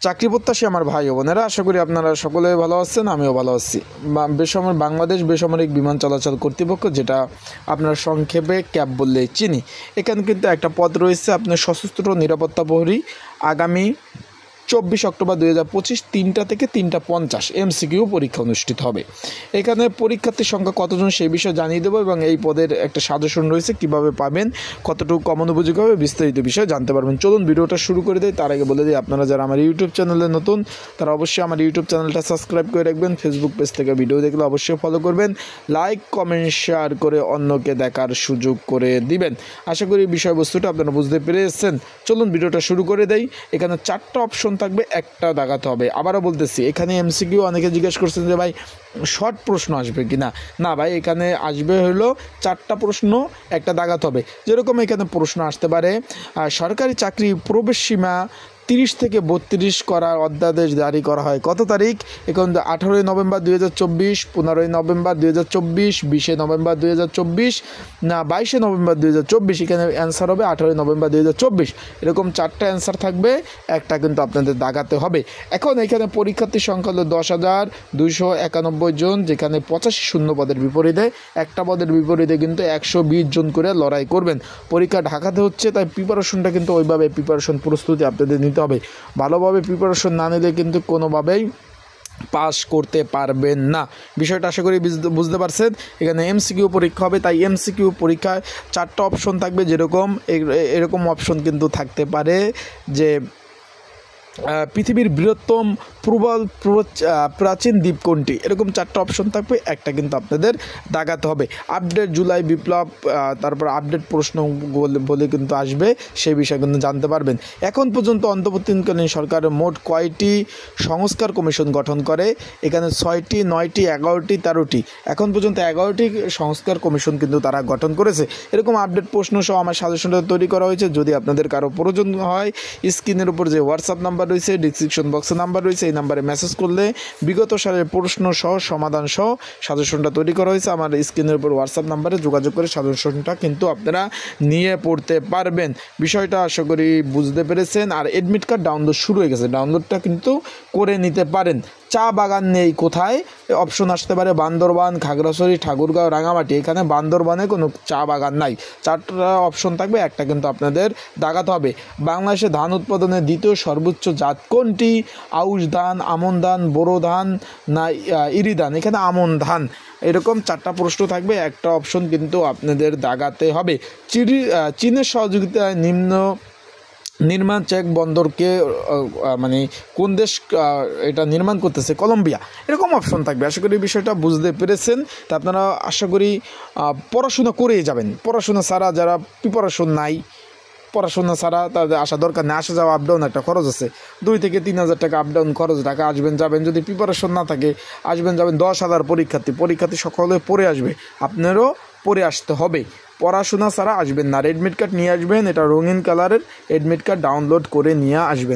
চাকরি প্রত্যাশী আমার ভাই ও বোনেরা, আশা করি আপনারা সকলে ভালো আছেন, আমিও ভালো আছি। বাংলাদেশ বেসামরিক বিমান চলাচল কর্তৃপক্ষ, যেটা আপনারা সংক্ষেপে ক্যাব বললেই চিনি, এখানে কিন্তু একটা পদ রয়েছে আপনার সশস্ত্র নিরাপত্তা প্রহরী। আগামী 24 অক্টোবর 2025 3টা থেকে 3টা 50 এমসিকিউ পরীক্ষা অনুষ্ঠিত হবে। এখানে পরীক্ষার্থীর সংখ্যা কতজন সেই বিষয়ে জানিয়ে দেবো, এবং এই পদের একটা সাজেশন রয়েছে কিভাবে পাবেন, কতটুকু কমন উপযোগী হবে, বিস্তারিত বিষয়ে জানতে পারবেন। চলুন ভিডিওটা শুরু করে দেয়। তার আগে বলে দিই, আপনারা যারা আমার ইউটিউব চ্যানেলে নতুন, তারা অবশ্যই আমার ইউটিউব চ্যানেলটা সাবস্ক্রাইব করে রাখবেন। ফেসবুক পেজ থেকে ভিডিও দেখলে অবশ্যই ফলো করবেন, লাইক কমেন্ট শেয়ার করে অন্যকে দেখার সুযোগ করে দিবেন। আশা করি বিষয়বস্তুটা আপনারা বুঝতে পেরেছেন। চলুন ভিডিওটা শুরু করে দেই। এখানে 4টা অপশন থাকবে, একটা দাগাতে হবে। আবারও বলতেছি, এখানে এমসিকিউ অনেকে জিজ্ঞেস করছেন যে ভাই শর্ট প্রশ্ন আসবে কিনা। না ভাই, এখানে আসবে হলো 4টা প্রশ্ন, একটা দাগাতে হবে। যেরকম এখানে প্রশ্ন আসতে পারে, সরকারি চাকরি প্রবেশ সীমা 30 থেকে 32 করার অধ্যাদেশ জারি করা হয় কত তারিখ? এখন 18 নভেম্বর 2024, 15 নভেম্বর 2024, 20 নভেম্বর 2024, না 22 নভেম্বর 2024। এখানে অ্যান্সার হবে 18 নভেম্বর 2024। এরকম 4টা অ্যান্সার থাকবে, একটা কিন্তু আপনাদের দাগাতে হবে। এখন এখানে পরীক্ষার্থীর সংখ্যা হলো 10,291 জন, যেখানে 85 শূন্য পদের বিপরীতে একটা পদের বিপরীতে কিন্তু 120 জন করে লড়াই করবেন। পরীক্ষা ঢাকাতে হচ্ছে, তাই প্রিপারেশনটা কিন্তু ওইভাবে প্রস্তুতি আপনাদের নিতে হবে। ভালোভাবে প্রিপারেশন না নিলে কিন্তু কোনোভাবেই পাস করতে পারবেন না। বিষয়টা আশা করি বুঝতে পারছেন। এখানে এমসিকিউ পরীক্ষা হবে, তাই এমসিকিউ পরীক্ষায় 4টা অপশন থাকবে। যেরকম এরকম অপশন কিন্তু থাকতে পারে যে পৃথিবীর বৃহত্তম প্রাচীন দ্বীপ কোনটি, এরকম 4টা অপশন থাকবে, একটা কিন্তু আপনাদের দাগাতে হবে। আপডেট জুলাই বিপ্লব, তারপর আপডেট প্রশ্ন বলে কিন্তু আসবে, সেই বিষয়ে কিন্তু জানতে পারবেন। এখন পর্যন্ত অন্তর্বর্তীকালীন সরকারের মোট কয়টি সংস্কার কমিশন গঠন করে? এখানে 6টি, 9টি, 11টি, 13টি। এখন পর্যন্ত 11টি সংস্কার কমিশন কিন্তু তারা গঠন করেছে। এরকম আপডেট প্রশ্ন সহ আমার সাজেশনটা তৈরি করা হয়েছে। যদি আপনাদের কারো প্রয়োজন হয়, স্ক্রিনের উপর যে হোয়াটসঅ্যাপ নাম্বার রয়েছে, ডিসক্রিপশন বক্সে নাম্বার রয়েছে, এই নাম্বারে মেসেজ করলে বিগত সালের প্রশ্ন সহ সমাধান সহ সাজেশনটা তৈরি করা হয়েছে। আমার স্ক্রিনের উপর হোয়াটসঅ্যাপ নাম্বারে যোগাযোগ করে সাজেশনটা কিন্তু আপনারা নিয়ে পড়তে পারবেন। বিষয়টা আশা করি বুঝতে পেরেছেন। আর এডমিট কার্ড ডাউনলোড শুরু হয়ে গেছে, ডাউনলোডটা কিন্তু করে নিতে পারেন। চা বাগান নেই কোথায়? অপশন আসতে পারে বান্দরবান, খাগড়াছড়ি, ঠাকুরগাঁও, রাঙামাটি। এখানে বান্দরবানে কোনো চা বাগান নাই। 4টা অপশন থাকবে, একটা কিন্তু আপনাদের দাগাতে হবে। বাংলাদেশে ধান উৎপাদনের দ্বিতীয় সর্বোচ্চ জাত কোনটি? আউশ ধান, আমন ধান, বোরো ধান, না ইরি ধান? এখানে আমন ধান। এরকম 4টা প্রশ্ন থাকবে, একটা অপশন কিন্তু আপনাদের দাগাতে হবে। চীনের সহযোগিতায় নির্মাণ চেক বন্দরকে মানে কোন দেশ এটা নির্মাণ করতেছে? কলম্বিয়া। এরকম অপশন থাকবে। আশা করি বিষয়টা বুঝতে পেরেছেন। তা আপনারা আশা করি পড়াশোনা করেই যাবেন। পড়াশোনা ছাড়া যারা প্রিপারেশন নাই, পড়াশোনা ছাড়া তাদের আসা দরকার নেই। আসা যাওয়া আপডাউন একটা খরচ আছে, 2 থেকে 3,000 টাকা আপডাউন খরচ, ঢাকা আসবেন যাবেন। যদি প্রিপারেশন না থাকে, আসবেন যাবেন 10,000 পরীক্ষার্থী সকলে পড়ে আসবে, আপনারও পড়ে আসতে হবে। পড়াশোনা ছাড়া আসবেন না। এডমিট কার্ড নিয়ে আসবেন, এটা রঙিন কালারের এডমিট কার্ড ডাউনলোড করে নিয়ে আসবেন।